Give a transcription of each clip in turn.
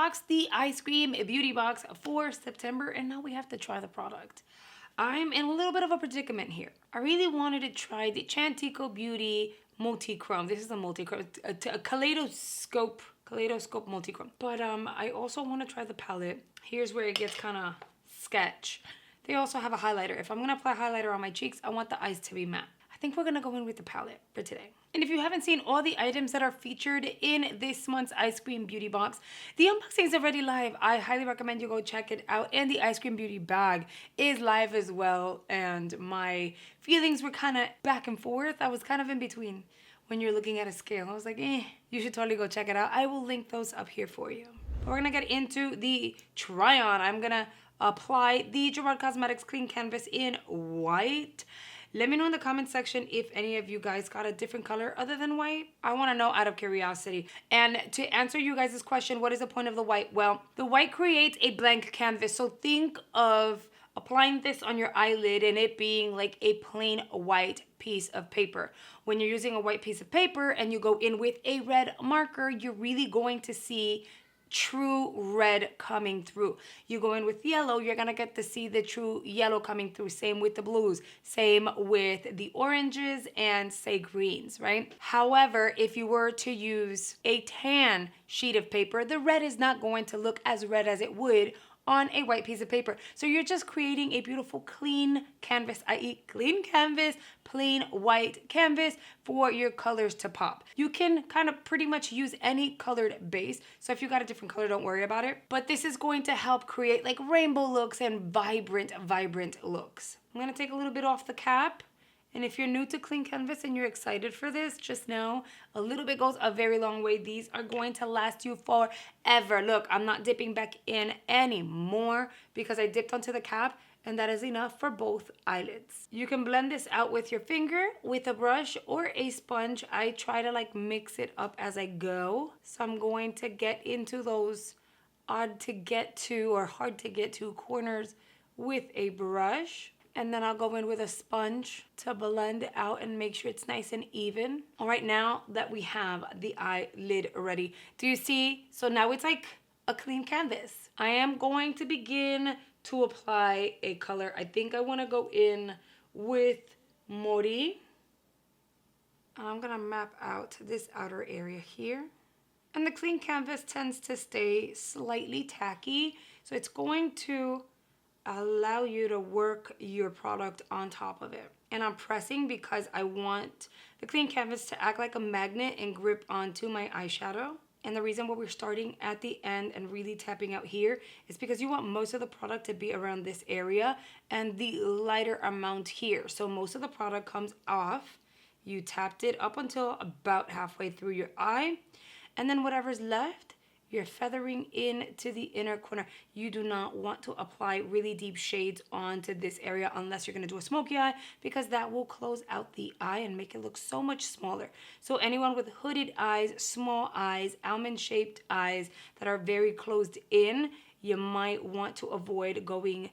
unboxed the Eyescream beauty box for September, and now we have to try the product. I'm in a little bit of a predicament here. I really wanted to try the Chantico Beauty Multi-Chrome. This is a multi-chrome, a kaleidoscope multi-chrome. But I also want to try the palette. Here's where it gets kind of sketch. They also have a highlighter. If I'm going to apply highlighter on my cheeks, I want the eyes to be matte. I think we're going to go in with the palette for today. And if you haven't seen all the items that are featured in this month's Eyescream beauty box, the unboxing is already live. I highly recommend you go check it out. And the Eyescream beauty bag is live as well. And my feelings were kind of back and forth. I was kind of in between when you're looking at a scale. I was like, you should totally go check it out. I will link those up here for you. We're going to get into the try on. I'm going to apply the Gerard Cosmetics Clean Canvas in white. Let me know in the comment section if any of you guys got a different color other than white. I want to know out of curiosity. And to answer you guys' question, what is the point of the white? Well, the white creates a blank canvas. So think of applying this on your eyelid and it being like a plain white piece of paper. When you're using a white piece of paper and you go in with a red marker, you're really going to see true red coming through. You go in with yellow, you're gonna get to see the true yellow coming through. Same with the blues, same with the oranges and say greens, right? However, if you were to use a tan sheet of paper, the red is not going to look as red as it would on a white piece of paper. So you're just creating a beautiful clean canvas, i.e. clean canvas, plain white canvas for your colors to pop. You can kind of pretty much use any colored base. So if you got a different color, don't worry about it. But this is going to help create like rainbow looks and vibrant looks. I'm gonna take a little bit off the cap. And if you're new to clean canvas and you're excited for this, just know a little bit goes a very long way. These are going to last you forever. Look, I'm not dipping back in anymore because I dipped onto the cap and that is enough for both eyelids. You can blend this out with your finger, with a brush, or a sponge. I try to like mix it up as I go. So I'm going to get into those odd to get to or hard to get to corners with a brush. And then I'll go in with a sponge to blend out and make sure it's nice and even. All right, now that we have the eyelid ready, do you see? So now it's like a clean canvas. I am going to begin to apply a color. I think I want to go in with Mori. I'm going to map out this outer area here. And the clean canvas tends to stay slightly tacky, so it's going to allow you to work your product on top of it. And I'm pressing because I want the clean canvas to act like a magnet and grip onto my eyeshadow. And the reason why we're starting at the end and really tapping out here is because you want most of the product to be around this area and the lighter amount here. So most of the product comes off. You tapped it up until about halfway through your eye. And then whatever's left, you're feathering into the inner corner. You do not want to apply really deep shades onto this area unless you're gonna do a smoky eye, because that will close out the eye and make it look so much smaller. So anyone with hooded eyes, small eyes, almond-shaped eyes that are very closed in, you might want to avoid going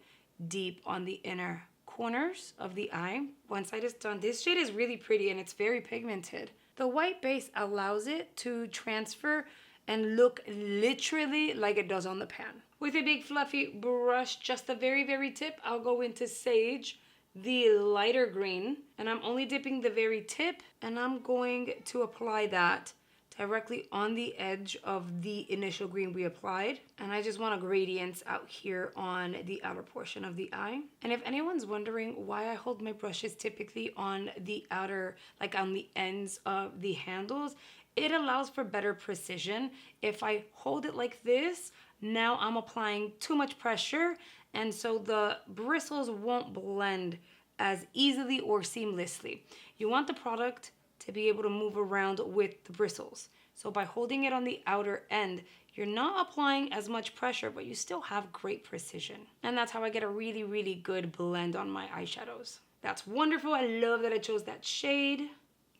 deep on the inner corners of the eye. One side is done. This shade is really pretty and it's very pigmented. The white base allows it to transfer and look literally like it does on the pan. With a big fluffy brush, just the very tip, I'll go into Sage, the lighter green, and I'm only dipping the very tip, and I'm going to apply that directly on the edge of the initial green we applied. And I just want a gradient out here on the outer portion of the eye. And if anyone's wondering why I hold my brushes typically on the outer, like on the ends of the handles, it allows for better precision. If I hold it like this, now I'm applying too much pressure, and so the bristles won't blend as easily or seamlessly. You want the product to be able to move around with the bristles. So by holding it on the outer end, you're not applying as much pressure, but you still have great precision. And that's how I get a really good blend on my eyeshadows. That's wonderful. I love that I chose that shade.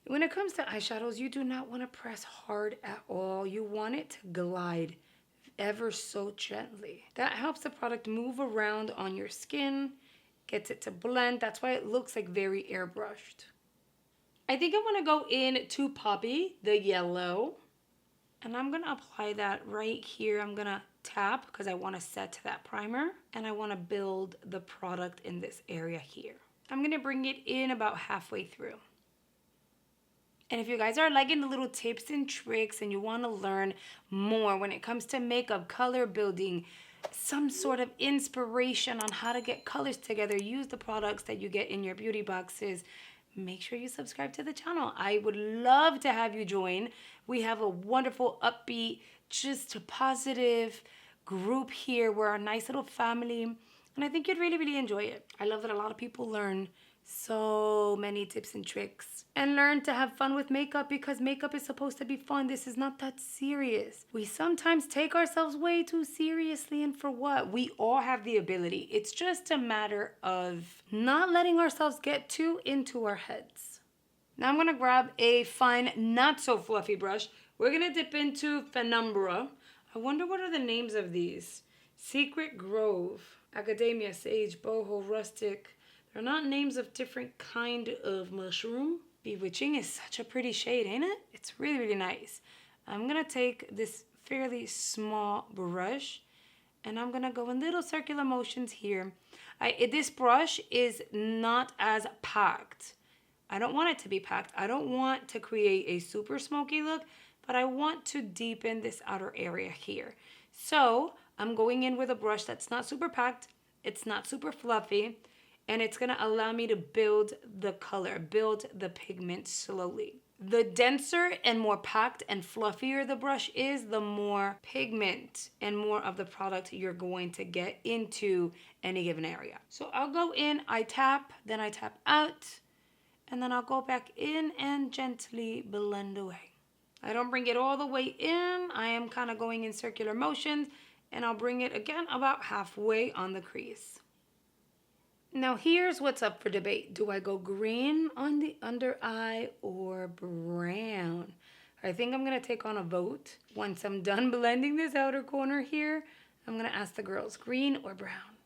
When it comes to eyeshadows, you do not want to press hard at all. You want it to glide ever so gently. That helps the product move around on your skin, gets it to blend. That's why it looks like very airbrushed. I think I want to go in to Poppy, the yellow. And I'm going to apply that right here. I'm going to tap because I want to set that primer. And I want to build the product in this area here. I'm going to bring it in about halfway through. And if you guys are liking the little tips and tricks and you want to learn more when it comes to makeup, color building, some sort of inspiration on how to get colors together, use the products that you get in your beauty boxes, make sure you subscribe to the channel. I would love to have you join. We have a wonderful, upbeat, just positive group here. We're a nice little family, and I think you'd really, really enjoy it. I love that a lot of people learn so many tips and tricks and learn to have fun with makeup, because makeup is supposed to be fun. This is not that serious. We sometimes take ourselves way too seriously, and for what? We all have the ability. It's just a matter of not letting ourselves get too into our heads. Now I'm gonna grab a fine, not so fluffy brush. We're gonna dip into Penumbra. I wonder what are the names of these. Secret Grove, Academia, Sage, Boho, Rustic. They're not names of different kind of mushroom. Bewitching is such a pretty shade, ain't it? It's really, really nice. I'm gonna take this fairly small brush and I'm gonna go in little circular motions here. This brush is not as packed. I don't want it to be packed. I don't want to create a super smoky look, but I want to deepen this outer area here. So I'm going in with a brush that's not super packed. It's not super fluffy. And it's gonna allow me to build the color, build the pigment slowly. The denser and more packed and fluffier the brush is, the more pigment and more of the product you're going to get into any given area. So I'll go in, I tap, then I tap out, and then I'll go back in and gently blend away. I don't bring it all the way in. I am kind of going in circular motions, and I'll bring it again about halfway on the crease. Now here's what's up for debate. Do I go green on the under eye or brown? I think I'm going to take on a vote. Once I'm done blending this outer corner here, I'm going to ask the girls, green or brown?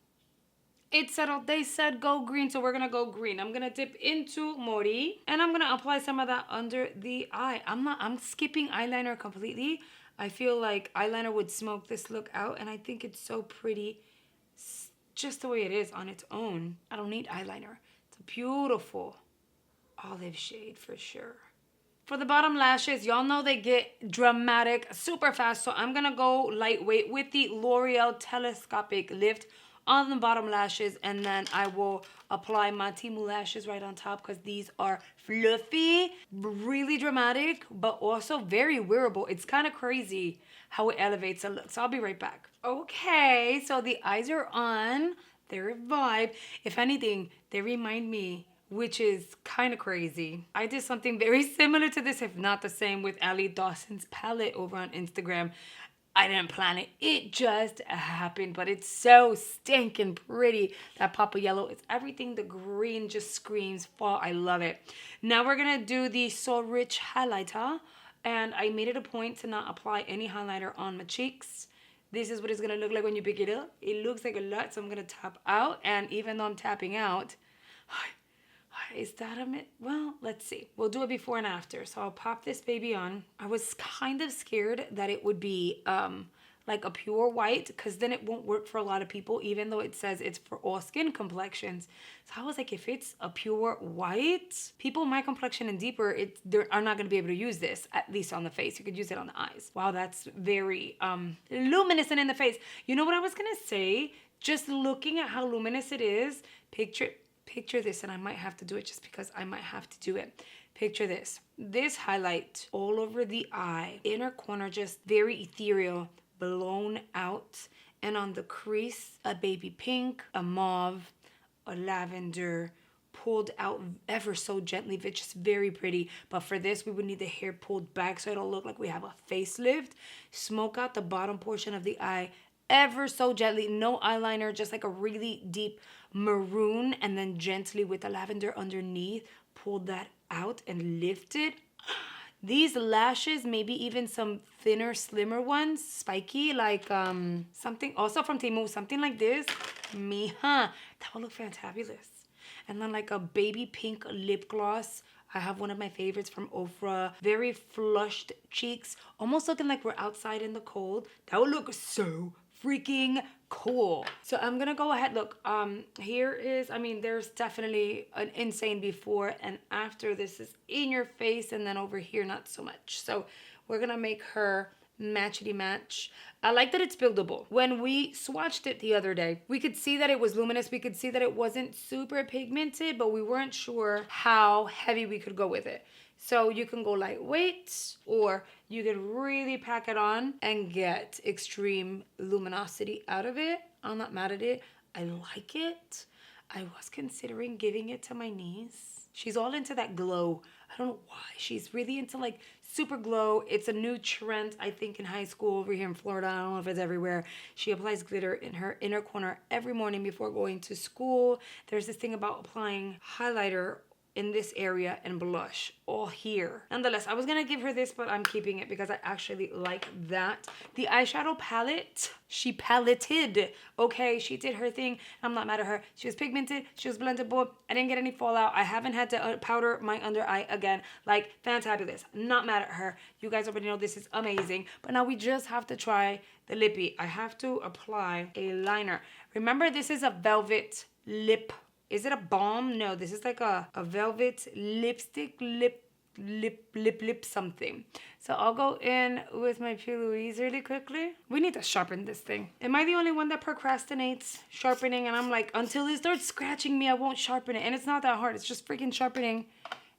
It's settled. They said go green, so we're going to go green. I'm going to dip into Mori, and I'm going to apply some of that under the eye. I'm skipping eyeliner completely. I feel like eyeliner would smoke this look out, and I think it's so pretty just the way it is on its own. I don't need eyeliner. It's a beautiful olive shade for sure. For the bottom lashes, y'all know they get dramatic super fast, so I'm gonna go lightweight with the L'Oreal Telescopic Lift on the bottom lashes, and then I will apply my Timu lashes right on top because these are fluffy, really dramatic, but also very wearable. It's kind of crazy how it elevates a look. So I'll be right back. Okay, so the eyes are on. They're a vibe. If anything, they remind me, which is kind of crazy. I did something very similar to this, if not the same, with Ali Dawson's palette over on Instagram. I didn't plan it. It just happened, but it's so stinking pretty. That pop of yellow is everything. The green just screams fall. I love it. Now we're going to do the So Rich highlighter, and I made it a point to not apply any highlighter on my cheeks. This is what it's going to look like when you pick it up. It looks like a lot, so I'm going to tap out, and even though I'm tapping out, is that a minute? Well, let's see. We'll do it before and after. So I'll pop this baby on. I was kind of scared that it would be like a pure white, because then it won't work for a lot of people, even though it says it's for all skin complexions. So I was like, if it's a pure white, people my complexion and deeper, they are not going to be able to use this, at least on the face. You could use it on the eyes. Wow, that's very luminescent in the face. You know what I was going to say? Just looking at how luminous it is, picture this, and I might have to do it just because I might have to do it. Picture this. This highlight all over the eye, inner corner, just very ethereal, blown out. And on the crease, a baby pink, a mauve, a lavender, pulled out ever so gently, just very pretty. But for this, we would need the hair pulled back so it'll look like we have a facelift. Smoke out the bottom portion of the eye ever so gently. No eyeliner, just like a really deep maroon, and then gently with the lavender underneath, pull that out and lift it. These lashes, maybe even some thinner, slimmer ones, spiky, like something also from Temu, something like this. That would look fantabulous. And then like a baby pink lip gloss I have one of my favorites from Ofra. Very flushed cheeks, almost looking like we're outside in the cold. That would look so freaking cool. So I'm gonna go ahead, look, here is, I mean, there's definitely an insane before and after. This is in your face, and then over here, not so much. So we're gonna make her matchity match. I like that it's buildable. When we swatched it the other day, we could see that it was luminous. We could see that it wasn't super pigmented, but we weren't sure how heavy we could go with it. So you can go lightweight, or you could really pack it on and get extreme luminosity out of it. I'm not mad at it. I like it. I was considering giving it to my niece. She's all into that glow. I don't know why. She's really into like super glow. It's a new trend, I think, in high school over here in Florida. I don't know if it's everywhere. She applies glitter in her inner corner every morning before going to school. There's this thing about applying highlighter in this area and blush all here. Nonetheless, I was gonna give her this, but I'm keeping it because I actually like that. The eyeshadow palette, she paletted. Okay, she did her thing. I'm not mad at her. She was pigmented, she was blendable. I didn't get any fallout. I haven't had to powder my under eye again. Like, fantabulous. Not mad at her. You guys already know this is amazing. But now we just have to try the lippy. I have to apply a liner. Remember, this is a velvet lip. Is it a balm? No, this is like a velvet lipstick, lip something. So I'll go in with my P. Louise really quickly. We need to sharpen this thing. Am I the only one that procrastinates sharpening? And I'm like, until it starts scratching me, I won't sharpen it. And it's not that hard. It's just freaking sharpening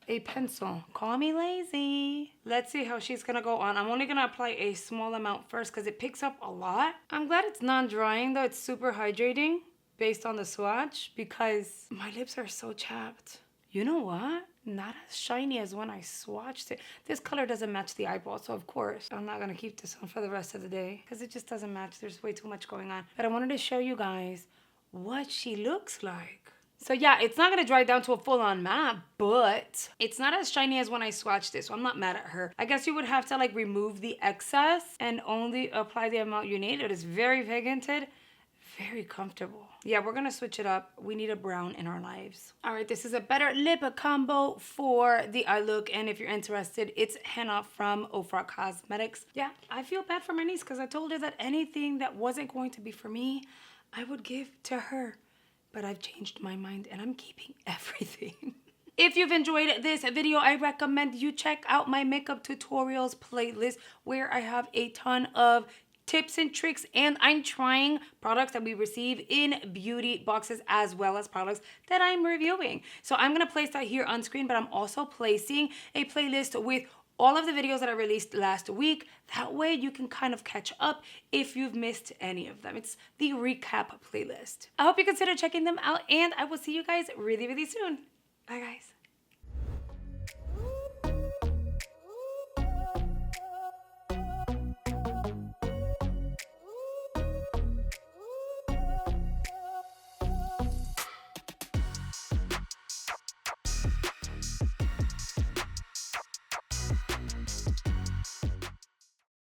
a pencil. Call me lazy. Let's see how she's gonna go on. I'm only gonna apply a small amount first because it picks up a lot. I'm glad it's non-drying though. It's super hydrating based on the swatch because my lips are so chapped. You know what? Not as shiny as when I swatched it. This color doesn't match the eyeball, so of course I'm not gonna keep this on for the rest of the day because it just doesn't match. There's way too much going on. But I wanted to show you guys what she looks like. So yeah, it's not gonna dry down to a full-on matte, but it's not as shiny as when I swatched it, so I'm not mad at her. I guess you would have to like remove the excess and only apply the amount you need. It is very pigmented, very comfortable. Yeah, we're gonna switch it up. We need a brown in our lives. All right, this is a better lip combo for the eye look, and if you're interested, it's henna from Ofra Cosmetics. Yeah, I feel bad for my niece because I told her that anything that wasn't going to be for me, I would give to her. But I've changed my mind and I'm keeping everything. If you've enjoyed this video, I recommend you check out my makeup tutorials playlist where I have a ton of tips and tricks, and I'm trying products that we receive in beauty boxes as well as products that I'm reviewing. So I'm gonna place that here on screen, but I'm also placing a playlist with all of the videos that I released last week. That way you can kind of catch up if you've missed any of them. It's the recap playlist. I hope you consider checking them out, and I will see you guys really, really soon. Bye, guys.